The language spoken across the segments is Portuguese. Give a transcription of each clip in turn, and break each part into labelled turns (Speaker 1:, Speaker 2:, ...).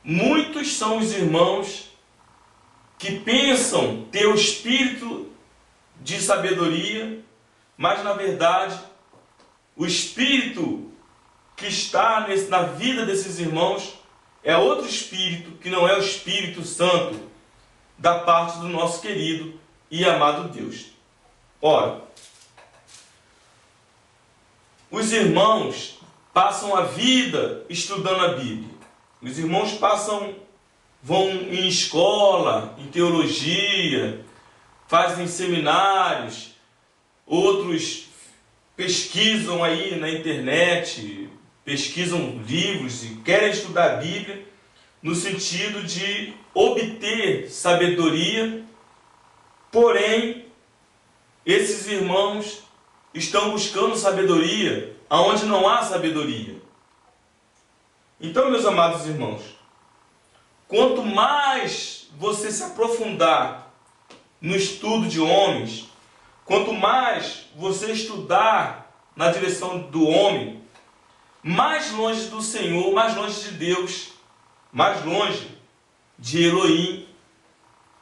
Speaker 1: Muitos são os irmãos que pensam ter o espírito de sabedoria, mas na verdade o espírito que está na vida desses irmãos é outro espírito, que não é o Espírito Santo da parte do nosso querido e amado Deus. Ora, os irmãos passam a vida estudando a Bíblia. Os irmãos vão em escola, em teologia, fazem seminários, outros pesquisam aí na internet, pesquisam livros e querem estudar a Bíblia no sentido de obter sabedoria, porém, esses irmãos estão buscando sabedoria aonde não há sabedoria. Então, meus amados irmãos, quanto mais você se aprofundar no estudo de homens, quanto mais você estudar na direção do homem, mais longe do Senhor, mais longe de Deus, mais longe de Elohim,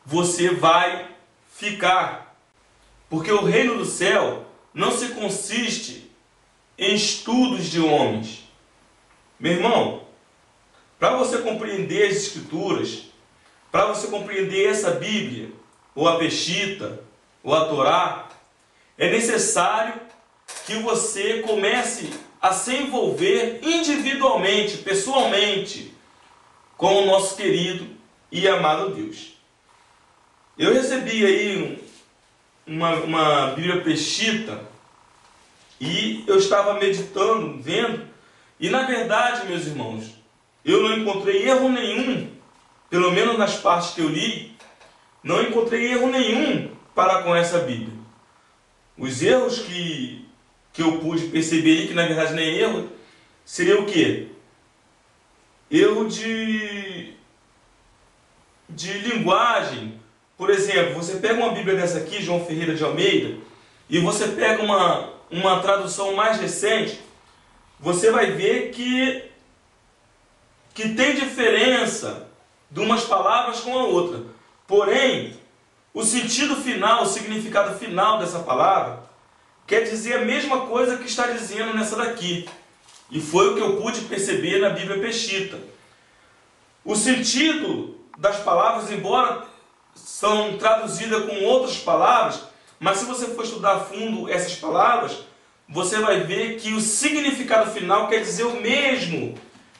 Speaker 1: você vai ficar. Porque o reino do céu não se consiste em estudos de homens. Meu irmão, para você compreender as Escrituras, para você compreender essa Bíblia, ou a Peshita, ou a Torá, é necessário que você comece a se envolver individualmente, pessoalmente, com o nosso querido e amado Deus. Eu recebi aí uma Bíblia Peshita e eu estava meditando, vendo, e na verdade, meus irmãos, eu não encontrei erro nenhum, pelo menos nas partes que eu li, não encontrei erro nenhum para com essa Bíblia. Os erros que eu pude perceber, que na verdade nem é erro, seria o quê? Erro de linguagem. Por exemplo, você pega uma Bíblia dessa aqui, João Ferreira de Almeida, e você pega uma tradução mais recente, você vai ver que tem diferença de umas palavras com a outra. Porém, o sentido final, o significado final dessa palavra quer dizer a mesma coisa que está dizendo nessa daqui. E foi o que eu pude perceber na Bíblia Peshita. O sentido das palavras, embora são traduzidas com outras palavras, mas se você for estudar a fundo essas palavras, você vai ver que o significado final quer dizer o mesmo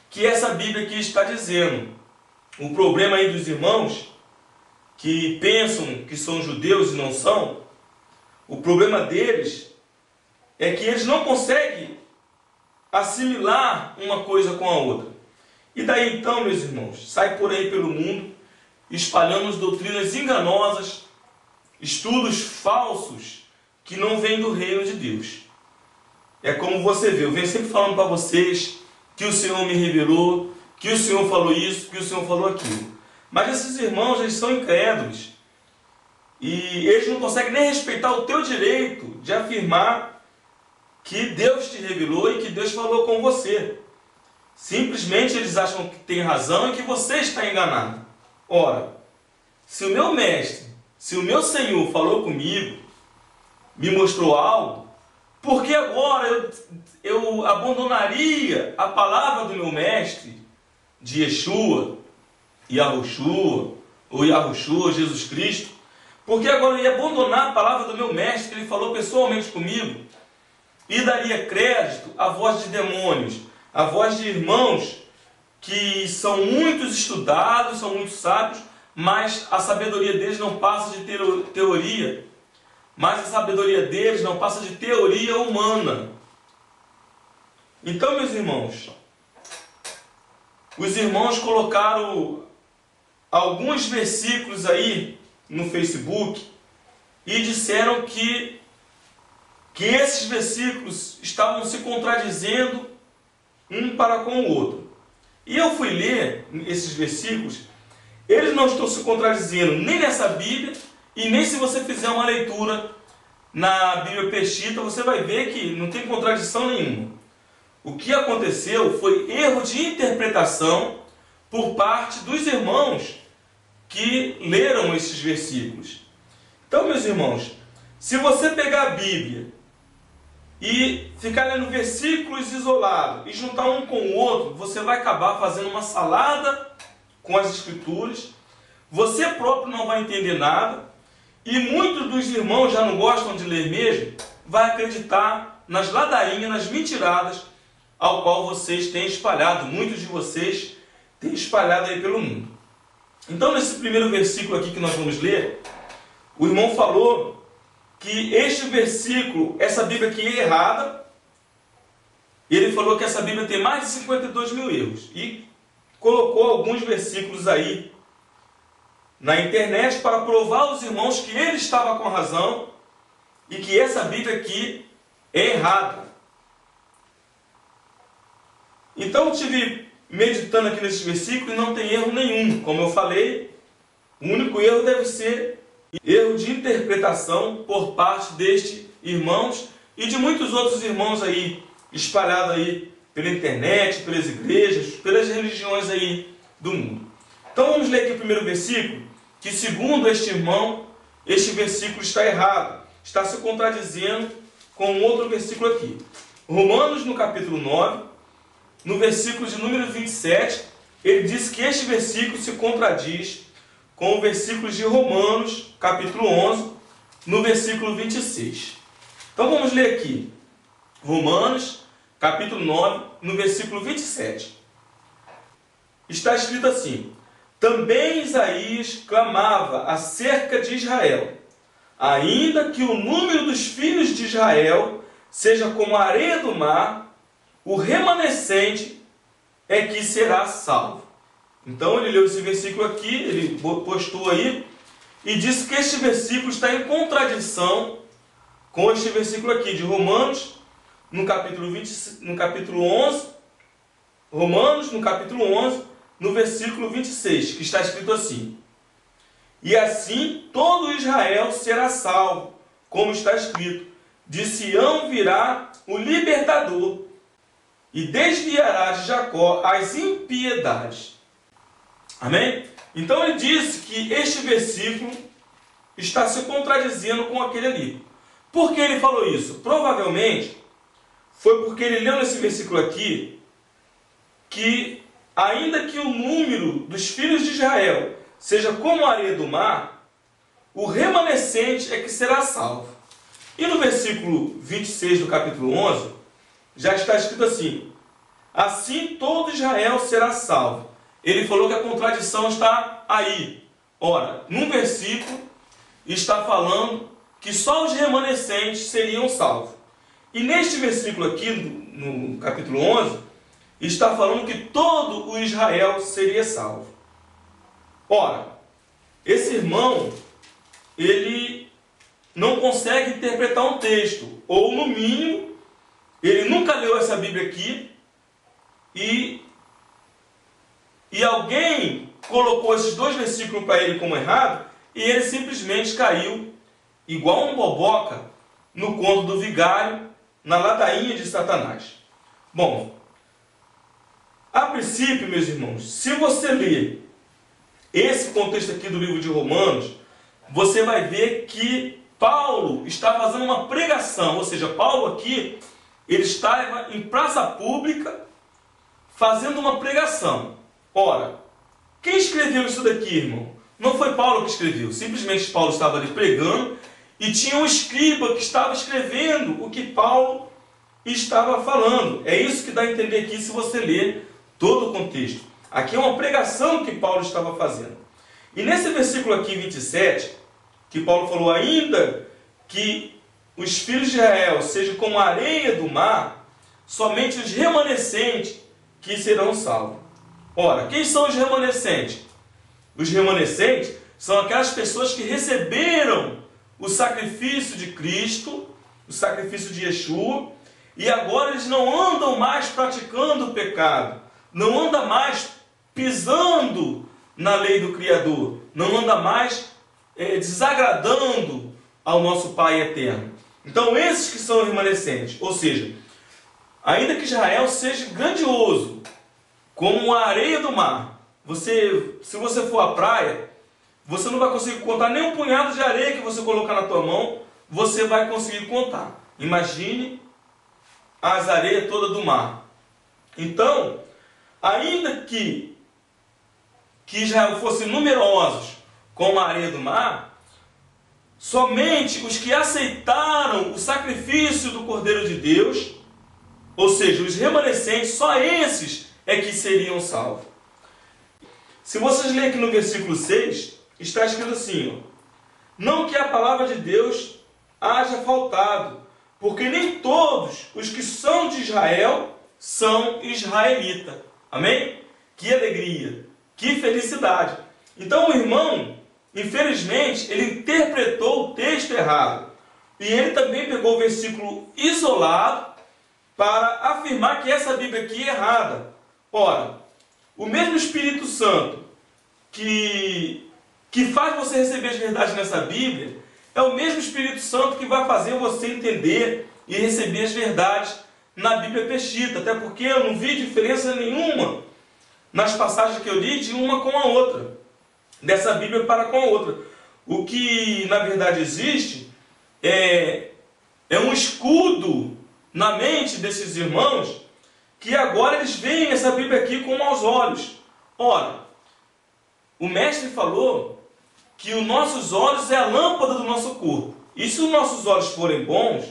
Speaker 1: que essa Bíblia aqui está dizendo. O problema aí dos irmãos que pensam que são judeus e não são, o problema deles é que eles não conseguem assimilar uma coisa com a outra. E daí então, meus irmãos, sai por aí pelo mundo, espalhando doutrinas enganosas, estudos falsos, que não vêm do reino de Deus. É como você vê, eu venho sempre falando para vocês que o Senhor me revelou, que o Senhor falou isso, que o Senhor falou aquilo. Mas esses irmãos, eles são incrédulos. E eles não conseguem nem respeitar o teu direito de afirmar que Deus te revelou e que Deus falou com você. Simplesmente eles acham que tem razão e que você está enganado. Ora, se o meu mestre, se o meu Senhor falou comigo, me mostrou algo, por que agora eu abandonaria a palavra do meu mestre, de Yeshua, Yahushua, ou Yahushua, Jesus Cristo? Por que agora eu ia abandonar a palavra do meu mestre, que ele falou pessoalmente comigo, e daria crédito à voz de demônios, à voz de irmãos que são muitos estudados, são muito sábios, mas a sabedoria deles não passa de teoria, mas a sabedoria deles não passa de teoria humana. Então, meus irmãos, os irmãos colocaram alguns versículos aí no Facebook e disseram que esses versículos estavam se contradizendo um para com o outro. E eu fui ler esses versículos, eles não estão se contradizendo nem nessa Bíblia, e nem se você fizer uma leitura na Bíblia Peshita, você vai ver que não tem contradição nenhuma. O que aconteceu foi erro de interpretação por parte dos irmãos que leram esses versículos. Então, meus irmãos, se você pegar a Bíblia e ficar lendo versículos isolados e juntar um com o outro, você vai acabar fazendo uma salada com as Escrituras, você próprio não vai entender nada, e muitos dos irmãos já não gostam de ler mesmo, vai acreditar nas ladainhas, nas mentiradas, ao qual vocês têm espalhado, muitos de vocês têm espalhado aí pelo mundo. Então, nesse primeiro versículo aqui que nós vamos ler, o irmão falou que este versículo, essa Bíblia aqui é errada. Ele falou que essa Bíblia tem mais de 52 mil erros. E colocou alguns versículos aí na internet para provar aos irmãos que ele estava com razão e que essa Bíblia aqui é errada. Então eu estive meditando aqui nesse versículo e não tem erro nenhum. Como eu falei, o único erro deve ser erro de interpretação por parte destes irmãos e de muitos outros irmãos aí, espalhados aí pela internet, pelas igrejas, pelas religiões aí do mundo. Então vamos ler aqui o primeiro versículo, que segundo este irmão, este versículo está errado, está se contradizendo com um outro versículo aqui. Romanos, no capítulo 9, no versículo de número 27, ele diz que este versículo se contradiz com o versículo de Romanos, capítulo 11, no versículo 26. Então vamos ler aqui, Romanos, capítulo 9, no versículo 27. Está escrito assim: também Isaías clamava acerca de Israel, ainda que o número dos filhos de Israel seja como a areia do mar, o remanescente é que será salvo. Então ele leu esse versículo aqui, ele postou aí, e disse que este versículo está em contradição com este versículo aqui de Romanos, no capítulo 11, Romanos, no capítulo 11, no versículo 26, que está escrito assim: e assim todo Israel será salvo, como está escrito, de Sião virá o libertador, e desviará de Jacó as impiedades. Amém? Então ele disse que este versículo está se contradizendo com aquele ali. Por que ele falou isso? Provavelmente foi porque ele leu nesse versículo aqui que ainda que o número dos filhos de Israel seja como a areia do mar, o remanescente é que será salvo. E no versículo 26 do capítulo 11, já está escrito assim: assim todo Israel será salvo. Ele falou que a contradição está aí. Ora, num versículo está falando que só os remanescentes seriam salvos. E neste versículo aqui, no capítulo 11, está falando que todo o Israel seria salvo. Ora, esse irmão, ele não consegue interpretar um texto, ou no mínimo, ele nunca leu essa Bíblia aqui, e alguém colocou esses dois versículos para ele como errado, e ele simplesmente caiu, igual um boboca, no conto do vigário, na ladainha de Satanás. Bom, a princípio, meus irmãos, se você ler esse contexto aqui do livro de Romanos, você vai ver que Paulo está fazendo uma pregação, ou seja, Paulo aqui, ele estava em praça pública fazendo uma pregação. Ora, quem escreveu isso daqui, irmão? Não foi Paulo que escreveu, simplesmente Paulo estava ali pregando e tinha um escriba que estava escrevendo o que Paulo estava falando. É isso que dá a entender aqui se você ler todo o contexto. Aqui é uma pregação que Paulo estava fazendo. E nesse versículo aqui, 27, que Paulo falou, ainda que os filhos de Israel sejam como a areia do mar, somente os remanescentes que serão salvos. Ora, quem são os remanescentes? Os remanescentes são aquelas pessoas que receberam o sacrifício de Cristo, o sacrifício de Yeshua, e agora eles não andam mais praticando o pecado, não andam mais pisando na lei do Criador, não andam mais desagradando ao nosso Pai eterno. Então esses que são remanescentes, ou seja, ainda que Israel seja grandioso, como a areia do mar, se você for à praia, você não vai conseguir contar nem um punhado de areia que você colocar na tua mão, você vai conseguir contar. Imagine as areias todas do mar. Então, ainda que Israel fosse numerosos como a areia do mar, somente os que aceitaram o sacrifício do Cordeiro de Deus, ou seja, os remanescentes, só esses é que seriam salvos. Se vocês lerem aqui no versículo 6, está escrito assim, ó, não que a palavra de Deus haja faltado, porque nem todos os que são de Israel são israelitas. Amém? Que alegria, que felicidade. Então o irmão, infelizmente, ele interpretou o texto errado. E ele também pegou o versículo isolado para afirmar que essa Bíblia aqui é errada. Ora, o mesmo Espírito Santo que faz você receber as verdades nessa Bíblia é o mesmo Espírito Santo que vai fazer você entender e receber as verdades na Bíblia Peshitta. Até porque eu não vi diferença nenhuma nas passagens que eu li de uma com a outra, dessa Bíblia para com a outra. O que na verdade existe é um escudo na mente desses irmãos, que agora eles veem essa Bíblia aqui com maus olhos. Ora, o mestre falou que os nossos olhos é a lâmpada do nosso corpo. E se os nossos olhos forem bons,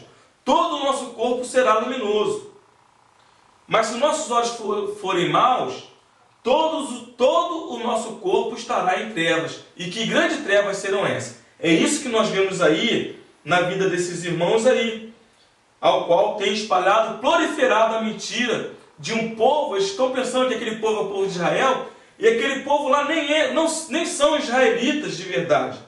Speaker 1: todo o nosso corpo será luminoso. Mas se os nossos olhos forem maus, todo o nosso corpo estará em trevas. E que grandes trevas serão essas? É isso que nós vemos aí na vida desses irmãos aí, ao qual tem espalhado, proliferado a mentira de um povo. Eles estão pensando que aquele povo é o povo de Israel, e aquele povo lá nem são israelitas de verdade.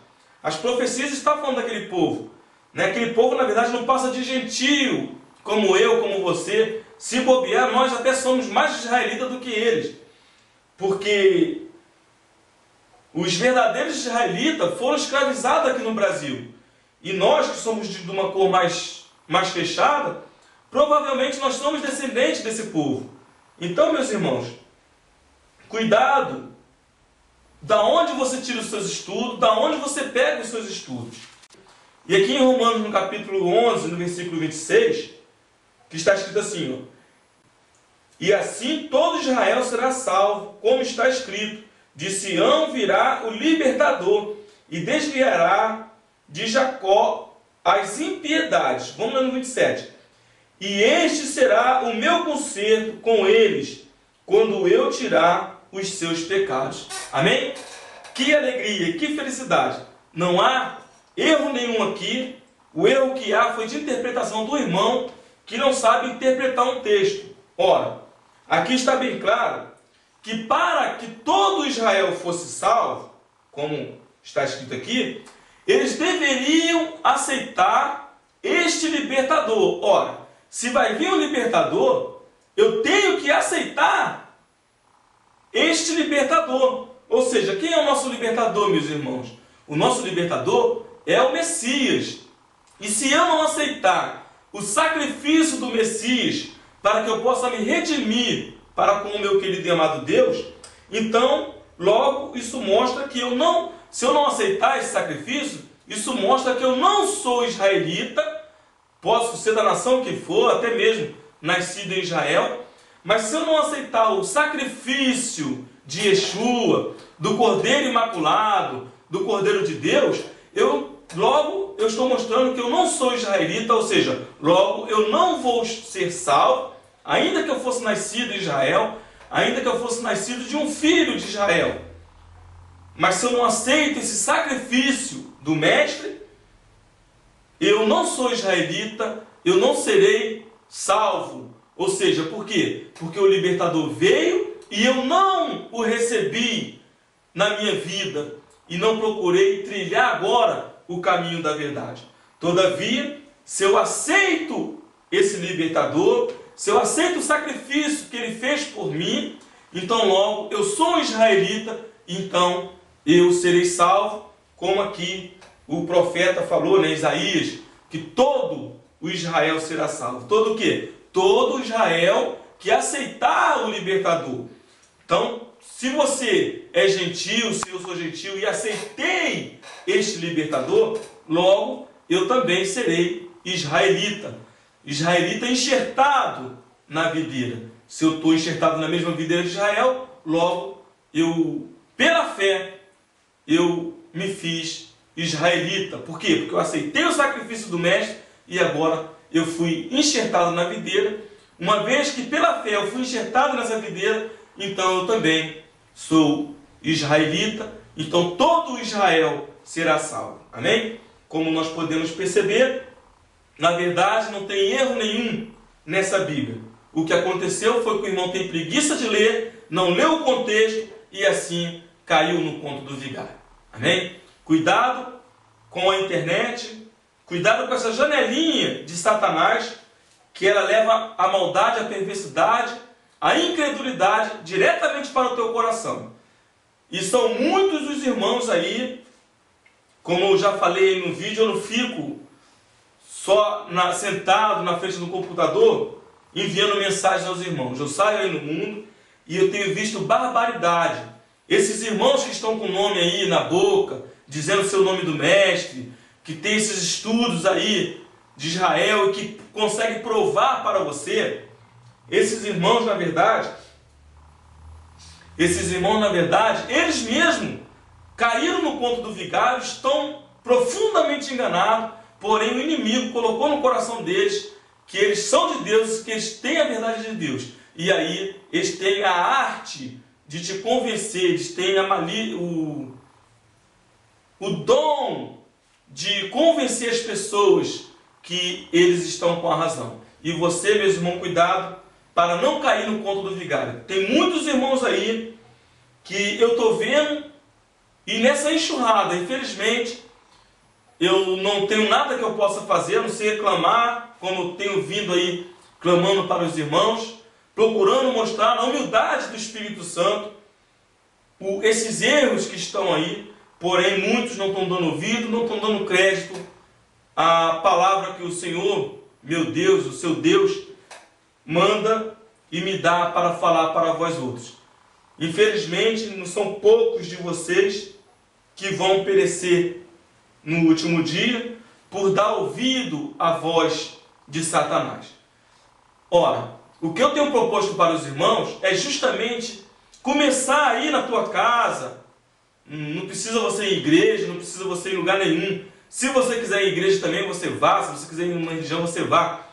Speaker 1: As profecias estão falando daquele povo. Aquele povo, na verdade, não passa de gentio, como eu, como você. Se bobear, nós até somos mais israelitas do que eles. Porque os verdadeiros israelitas foram escravizados aqui no Brasil. E nós, que somos de uma cor mais fechada, provavelmente nós somos descendentes desse povo. Então, meus irmãos, cuidado da onde você tira os seus estudos, da onde você pega os seus estudos. E aqui em Romanos, no capítulo 11, no versículo 26, que está escrito assim, ó, e assim todo Israel será salvo, como está escrito, de Sião virá o libertador, e desviará de Jacó as impiedades. Vamos lá no 27. E este será o meu conserto com eles, quando eu tirar os seus pecados. Amém? Que alegria, que felicidade. Não há erro nenhum aqui. O erro que há foi de interpretação do irmão, que não sabe interpretar um texto. Ora, aqui está bem claro que para que todo Israel fosse salvo, como está escrito aqui, eles deveriam aceitar este libertador. Ora, se vai vir um libertador, eu tenho que aceitar este libertador. Ou seja, quem é o nosso libertador, meus irmãos? O nosso libertador é o Messias. E se eu não aceitar o sacrifício do Messias para que eu possa me redimir para com o meu querido e amado Deus, então, logo, isso mostra que se eu não aceitar esse sacrifício, isso mostra que eu não sou israelita, posso ser da nação que for, até mesmo nascido em Israel, mas se eu não aceitar o sacrifício de Yeshua, do Cordeiro Imaculado, do Cordeiro de Deus, logo eu estou mostrando que eu não sou israelita, ou seja, logo eu não vou ser salvo, ainda que eu fosse nascido em Israel, ainda que eu fosse nascido de um filho de Israel. Mas se eu não aceito esse sacrifício do Mestre, eu não sou israelita, eu não serei salvo. Ou seja, por quê? Porque o libertador veio e eu não o recebi na minha vida e não procurei trilhar agora o caminho da verdade. Todavia, se eu aceito esse libertador, se eu aceito o sacrifício que ele fez por mim, então logo eu sou um israelita, então eu serei salvo, como aqui o profeta falou, Isaías, que todo o Israel será salvo. Todo o quê? Todo Israel que aceitar o libertador. Então, se você é gentil, se eu sou gentil e aceitei este libertador, logo eu também serei israelita. Israelita enxertado na videira. Se eu estou enxertado na mesma videira de Israel, logo pela fé, eu me fiz israelita. Por quê? Porque eu aceitei o sacrifício do Mestre e agora eu fui enxertado na videira. Uma vez que pela fé eu fui enxertado nessa videira, então eu também sou israelita. Então todo Israel será salvo. Amém? Como nós podemos perceber, na verdade não tem erro nenhum nessa Bíblia. O que aconteceu foi que o irmão tem preguiça de ler, não leu o contexto e assim caiu no conto do vigário. Amém? Cuidado com a internet, cuidado com essa janelinha de Satanás, que ela leva a maldade, a perversidade, a incredulidade diretamente para o teu coração. E são muitos os irmãos aí, como eu já falei no vídeo, eu não fico só sentado na frente do computador enviando mensagens aos irmãos. Eu saio aí no mundo e eu tenho visto barbaridade. Esses irmãos que estão com o nome aí na boca, dizendo o seu nome do Mestre, que tem esses estudos aí de Israel e que conseguem provar para você, esses irmãos, na verdade, eles mesmos caíram no conto do vigário, estão profundamente enganados, porém o inimigo colocou no coração deles que eles são de Deus, que eles têm a verdade de Deus. E aí eles têm a arte de te convencer, eles têm o dom de convencer as pessoas que eles estão com a razão. E você, meu irmão, cuidado para não cair no conto do vigário. Tem muitos irmãos aí que eu estou vendo e nessa enxurrada, infelizmente, eu não tenho nada que eu possa fazer, a não ser reclamar, como eu tenho vindo aí clamando para os irmãos, procurando mostrar a humildade do Espírito Santo, esses erros que estão aí, porém muitos não estão dando ouvido, não estão dando crédito à palavra que o Senhor, meu Deus, o seu Deus, manda e me dá para falar para vós outros. Infelizmente, não são poucos de vocês que vão perecer no último dia por dar ouvido à voz de Satanás. Ora, o que eu tenho proposto para os irmãos é justamente começar aí na tua casa. Não precisa você ir em igreja, não precisa você ir em lugar nenhum. Se você quiser ir em igreja também, você vá. Se você quiser ir em uma religião, você vá.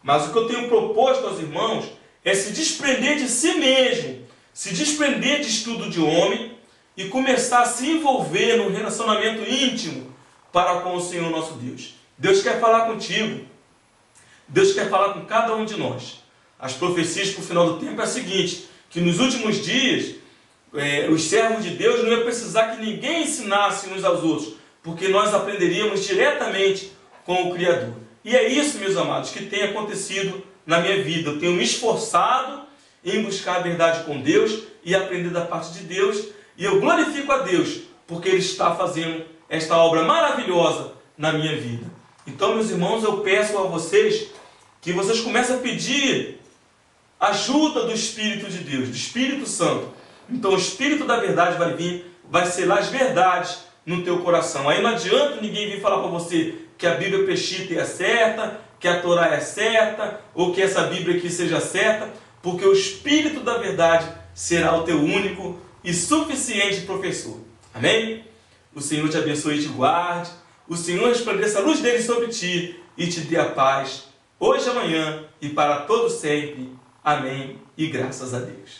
Speaker 1: Mas o que eu tenho proposto aos irmãos é se desprender de si mesmo, se desprender de estudo de homem e começar a se envolver num relacionamento íntimo para com o Senhor nosso Deus. Deus quer falar contigo. Deus quer falar com cada um de nós. As profecias para o final do tempo é a seguinte, que nos últimos dias, os servos de Deus não iam precisar que ninguém ensinasse uns aos outros, porque nós aprenderíamos diretamente com o Criador. E é isso, meus amados, que tem acontecido na minha vida. Eu tenho me esforçado em buscar a verdade com Deus e aprender da parte de Deus, e eu glorifico a Deus, porque Ele está fazendo esta obra maravilhosa na minha vida. Então, meus irmãos, eu peço a vocês que vocês comecem a pedir ajuda do Espírito de Deus, do Espírito Santo. Então o Espírito da verdade vai vir, vai selar as verdades no teu coração. Aí não adianta ninguém vir falar para você que a Bíblia Peshitta é certa, que a Torá é certa, ou que essa Bíblia aqui seja certa, porque o Espírito da verdade será o teu único e suficiente professor. Amém? O Senhor te abençoe e te guarde. O Senhor resplandeça a luz dele sobre ti e te dê a paz, hoje, amanhã e para todo sempre. Amém. E graças a Deus.